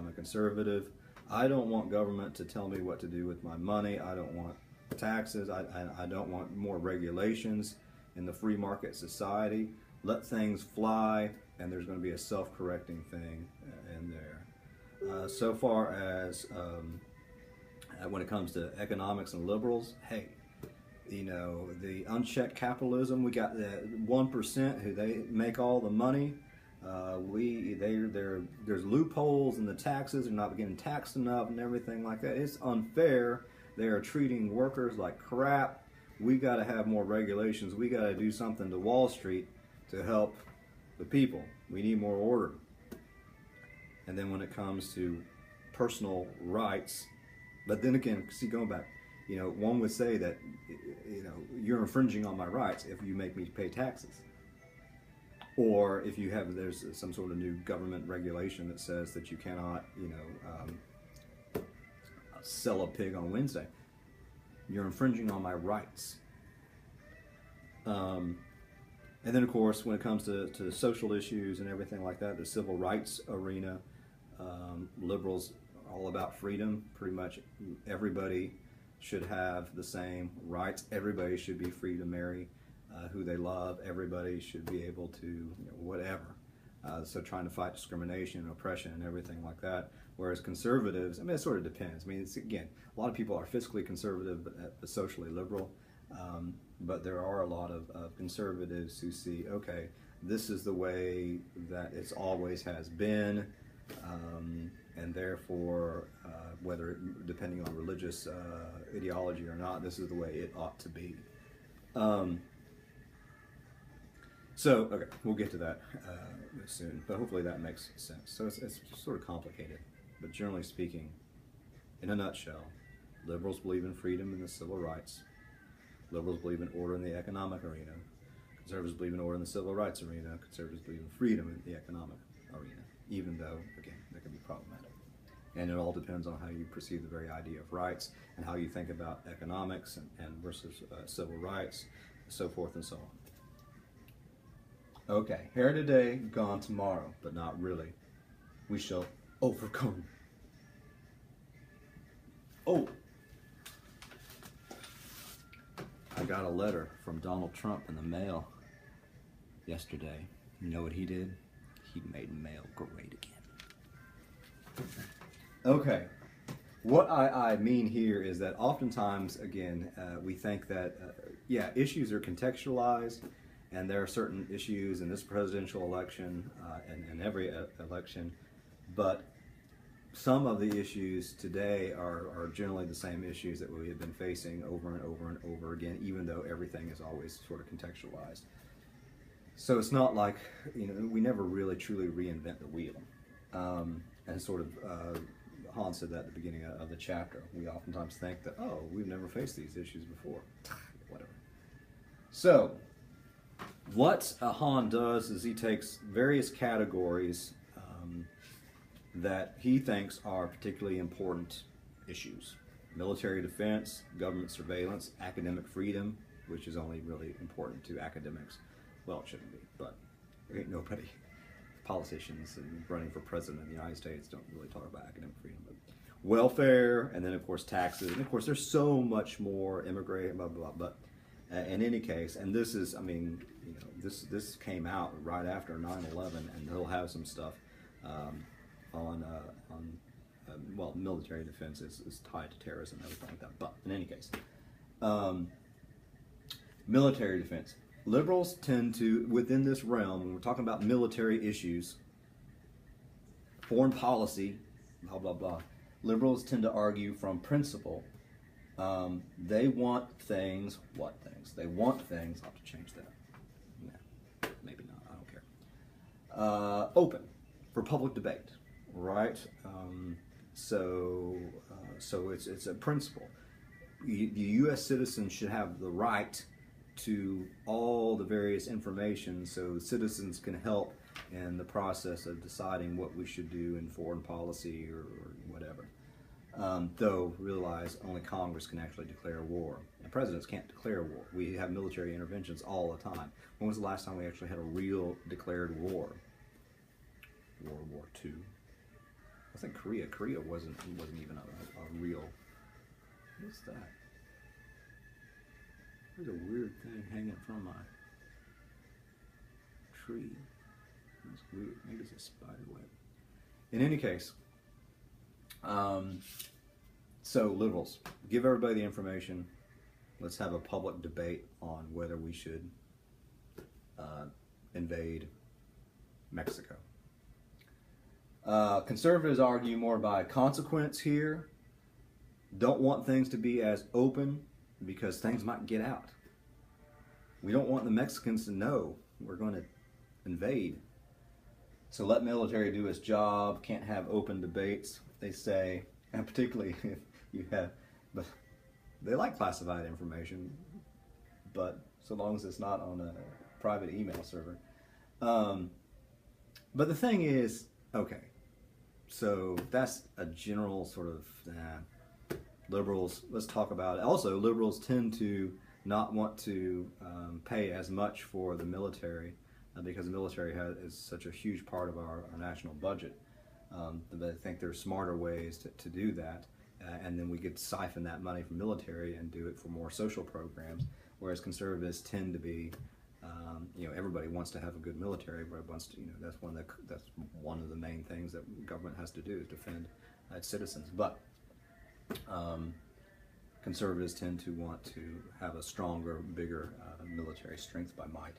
I'm a conservative. I don't want government to tell me what to do with my money. I don't want taxes. I don't want more regulations in the free market society. Let things fly, and there's going to be a self-correcting thing in there. So far as when it comes to economics and liberals, hey, you know, the unchecked capitalism, we got the 1% who they make all the money. There's loopholes in the taxes. They're not getting taxed enough and everything like that. It's unfair. They are treating workers like crap. We got to have more regulations. We got to do something to Wall Street to help the people. We need more order. And then when it comes to personal rights, but then again, see, going back, you know, one would say that, you know, you're infringing on my rights if you make me pay taxes. Or if you have, there's some sort of new government regulation that says that you cannot, you know, sell a pig on Wednesday. You're infringing on my rights. And then, of course, when it comes to social issues and everything like that, the civil rights arena, liberals are all about freedom. Pretty much everybody should have the same rights. Everybody should be free to marry who they love. Everybody should be able to, you know, whatever. So trying to fight discrimination and oppression and everything like that. Whereas conservatives, I mean, it sort of depends. I mean, it's, again, a lot of people are fiscally conservative but socially liberal. But there are a lot of conservatives who see, okay, this is the way that it's always has been, and therefore, whether depending on religious ideology or not, this is the way it ought to be. So, okay, we'll get to that soon, but hopefully that makes sense. So it's sort of complicated, but generally speaking, in a nutshell, liberals believe in freedom and the civil rights. Liberals believe in order in the economic arena. Conservatives believe in order in the civil rights arena. Conservatives believe in freedom in the economic arena, even though, again, that can be problematic. And it all depends on how you perceive the very idea of rights and how you think about economics and versus civil rights, so forth and so on. Okay, here today, gone tomorrow, but not really. We shall overcome. Oh! I got a letter from Donald Trump in the mail yesterday. You know what he did? He made mail great again. Okay, what I mean here is that oftentimes, again, we think that, yeah, issues are contextualized, and there are certain issues in this presidential election and every election, but some of the issues today are generally the same issues that we have been facing over and over and over again, even though everything is always sort of contextualized. So it's not like, you know, we never really truly reinvent the wheel. And sort of, Han said that at the beginning of the chapter. We oftentimes think that, oh, we've never faced these issues before. Whatever. So, what Han does is he takes various categories that he thinks are particularly important issues. Military defense, government surveillance, academic freedom, which is only really important to academics. Well, it shouldn't be, but there ain't nobody. Politicians and running for president of the United States don't really talk about academic freedom. But welfare, and then of course taxes, and of course there's so much more, immigrant, blah, blah, blah. But in any case, and this is, I mean, you know, this came out right after 9/11, and they'll have some stuff well, military defense is tied to terrorism and everything like that. But in any case, military defense. Liberals tend to, within this realm, when we're talking about military issues, foreign policy, blah, blah, blah, liberals tend to argue from principle. They want things, what things? They want things, I'll have to change that. Yeah, maybe not, I don't care. Open for public debate, right? So it's a principle. The U.S. citizens should have the right to all the various information so citizens can help in the process of deciding what we should do in foreign policy or whatever. Though realize only Congress can actually declare war. And presidents can't declare war. We have military interventions all the time. When was the last time we actually had a real declared war? World War II. I think Korea wasn't even a real. What's that? There's a weird thing hanging from my tree. That's weird. Maybe it's a spider web. In any case, so liberals, give everybody the information. Let's have a public debate on whether we should invade Mexico. Conservatives argue more by consequence here. Don't want things to be as open because things might get out. We don't want the Mexicans to know we're going to invade. So let military do its job. Can't have open debates, they say. And particularly if you have, but they like classified information, but so long as it's not on a private email server. But the thing is, okay, so that's a general sort of liberals. Let's talk about it. Also, liberals tend to not want to pay as much for the military because the military is such a huge part of our national budget. They think there's smarter ways to do that, and then we could siphon that money from military and do it for more social programs. Whereas conservatives tend to be, everybody wants to have a good military. Everybody wants to, that's one of the main things that government has to do is defend its citizens. But conservatives tend to want to have a stronger, bigger military strength by might.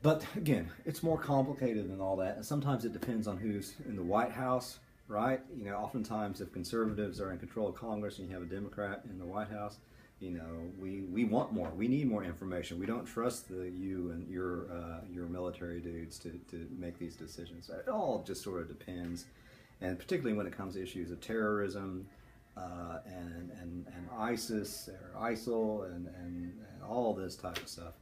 But again, it's more complicated than all that. And sometimes it depends on who's in the White House, right? Oftentimes if conservatives are in control of Congress and you have a Democrat in the White House, we want more. We need more information. We don't trust you and your military dudes to make these decisions. It all just sort of depends. And particularly when it comes to issues of terrorism and ISIS or ISIL and all this type of stuff,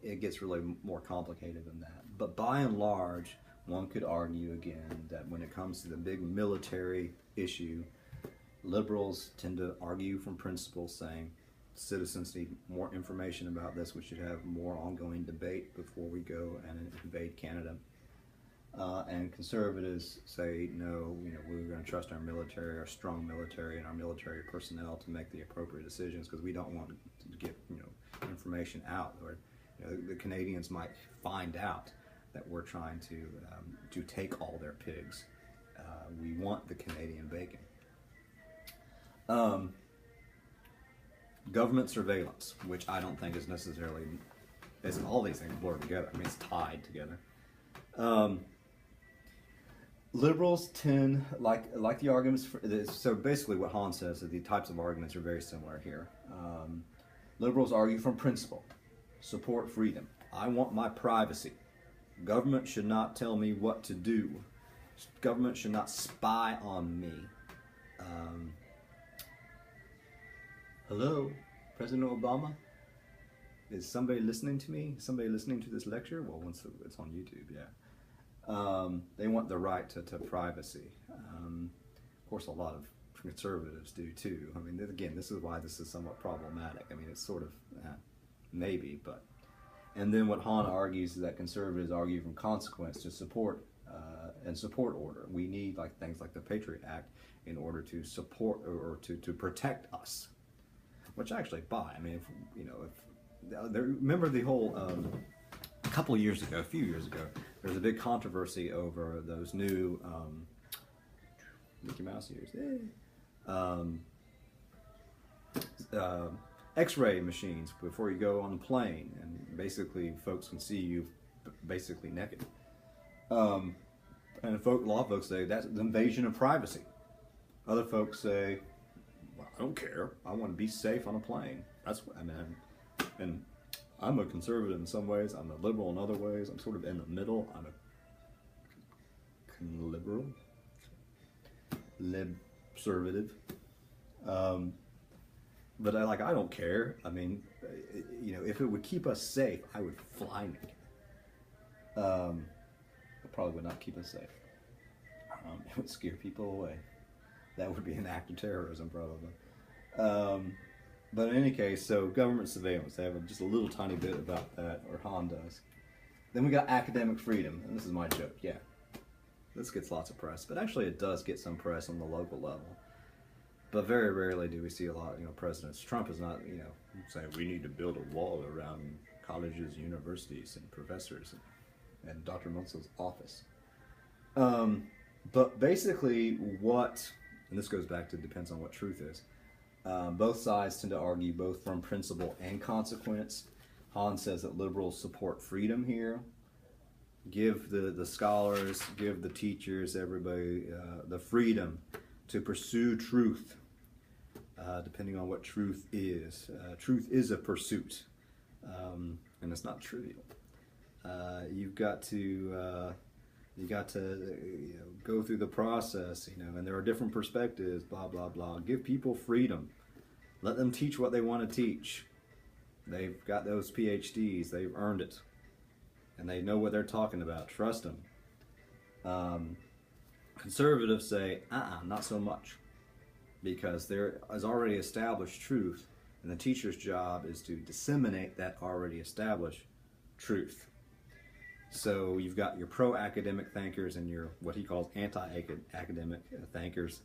it gets really more complicated than that. But by and large, one could argue again that when it comes to the big military issue, liberals tend to argue from principle, saying citizens need more information about this. We should have more ongoing debate before we go and invade Canada. And conservatives say, no, we're going to trust our military, our strong military, and our military personnel to make the appropriate decisions because we don't want to get, information out. Or the Canadians might find out that we're trying to take all their pigs. We want the Canadian bacon. Government surveillance, which I don't think is necessarily, all these things blur together. I mean, it's tied together. Liberals tend, like the arguments, so basically what Hahn says is the types of arguments are very similar here. Liberals argue from principle, support freedom. I want my privacy. Government should not tell me what to do. Government should not spy on me. Hello, President Obama? Is somebody listening to me? Is somebody listening to this lecture? Well, once it's on YouTube, yeah. They want the right to privacy. Of course, a lot of conservatives do too. I mean, again, this is why this is somewhat problematic. I mean, it's sort of, maybe, but. And then what Hahn argues is that conservatives argue from consequence to support and support order. We need things like the Patriot Act in order to support or to protect us, which I actually buy. I mean, remember the whole a few years ago, there was a big controversy over those new Mickey Mouse ears. X-ray machines before you go on the plane, and basically folks can see you basically naked. And a lot of folks say that's an invasion of privacy. Other folks say, well, I don't care. I want to be safe on a plane. That's what I mean. And I'm a conservative in some ways. I'm a liberal in other ways. I'm sort of in the middle. I'm a liberal, libservative. But I don't care. I mean, if it would keep us safe, I would fly naked. It probably would not keep us safe. It would scare people away. That would be an act of terrorism, probably. But in any case, so government surveillance, they have just a little tiny bit about that, or Hahn does. Then we got academic freedom, and this is my joke, yeah. this gets lots of press, but actually it does get some press on the local level. But very rarely do we see a lot, presidents. Trump is not, saying we need to build a wall around colleges, universities, and professors and Dr. Munsel's office. But basically and this goes back to depends on what truth is, both sides tend to argue both from principle and consequence. Hahn says that liberals support freedom here. Give the scholars, give the teachers, everybody the freedom to pursue truth, depending on what truth is. Truth is a pursuit, and it's not trivial. You've got to go through the process, and there are different perspectives, blah, blah, blah. Give people freedom. Let them teach what they want to teach. They've got those PhDs. They've earned it. And they know what they're talking about. Trust them. Conservatives say, not so much. Because there is already established truth, and the teacher's job is to disseminate that already established truth. So you've got your pro-academic thinkers and your what he calls anti-academic thinkers.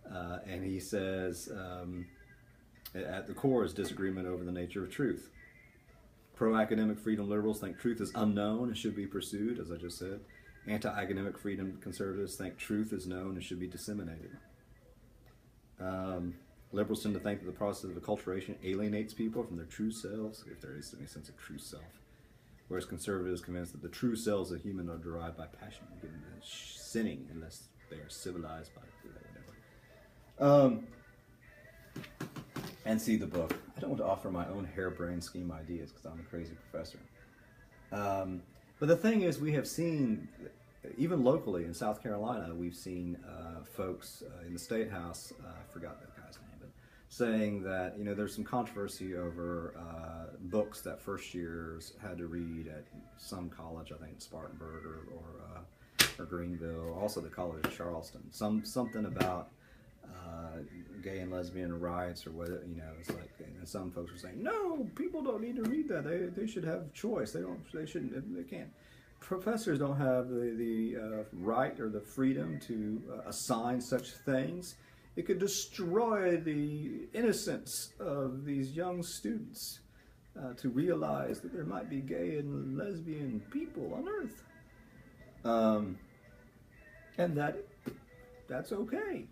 And he says at the core is disagreement over the nature of truth. Pro-academic freedom liberals think truth is unknown and should be pursued, as I just said. Anti-academic freedom conservatives think truth is known and should be disseminated. Liberals tend to think that the process of acculturation alienates people from their true selves, if there is any sense of true self. Whereas conservatives are convinced that the true selves of human are derived by passion, given to sinning, unless they are civilized by whatever. And see the book. I don't want to offer my own harebrained scheme ideas because I'm a crazy professor. But the thing is, we have seen, even locally in South Carolina, we've seen folks in the State House, I forgot that guy's name, but saying that, there's some controversy over books that first years had to read at some college, I think Spartanburg or Greenville, also the College of Charleston. Something about gay and lesbian rights or whether, it's like, and some folks are saying, no, people don't need to read that. They should have choice. They can't. Professors don't have the right or the freedom to assign such things. It could destroy the innocence of these young students to realize that there might be gay and lesbian people on Earth. And that's okay.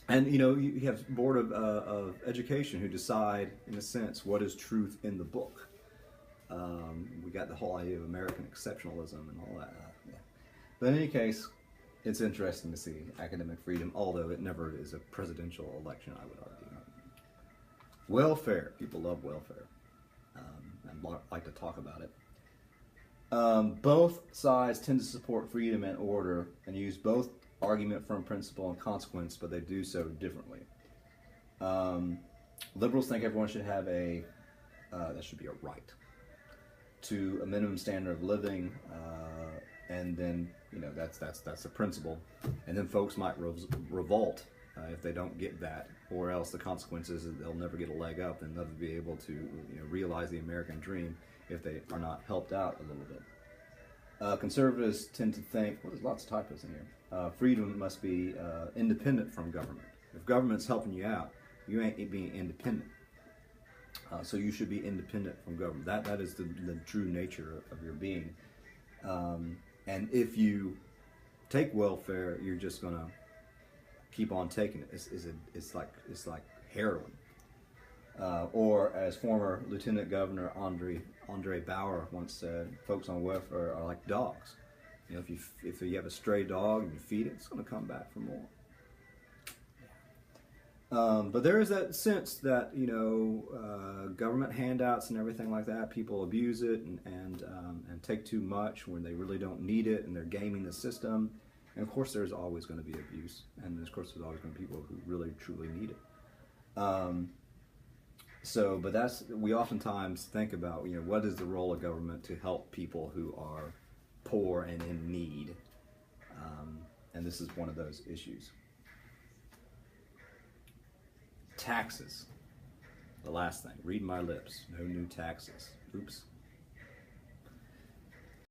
You have Board of Education who decide, in a sense, what is truth in the book. We got the whole idea of American exceptionalism and all that. But in any case, it's interesting to see academic freedom, although it never is a presidential election, I would argue. Welfare. People love welfare and like to talk about it. Both sides tend to support freedom and order and use both argument from principle and consequence, but they do so differently. Liberals think everyone should have that should be a right to a minimum standard of living, and then that's the principle. And then folks might revolt if they don't get that, or else the consequences is they'll never get a leg up and never be able to realize the American dream if they are not helped out a little bit. Conservatives tend to think, well, there's lots of typos in here. Freedom must be independent from government. If government's helping you out, you ain't being independent. So you should be independent from government. That is the true nature of your being. And if you take welfare, you're just gonna keep on taking it. It's like heroin. Or as former Lieutenant Governor Andre Bauer once said, folks on welfare are like dogs. If you have a stray dog and you feed it, it's going to come back for more. But there is that sense that government handouts and everything like that, people abuse it and take too much when they really don't need it, and they're gaming the system. And of course, there's always going to be abuse, and of course, there's always going to be people who really truly need it. But we oftentimes think about what is the role of government to help people who are poor and in need, and this is one of those issues. Taxes. The last thing. Read my lips. No new taxes. Oops.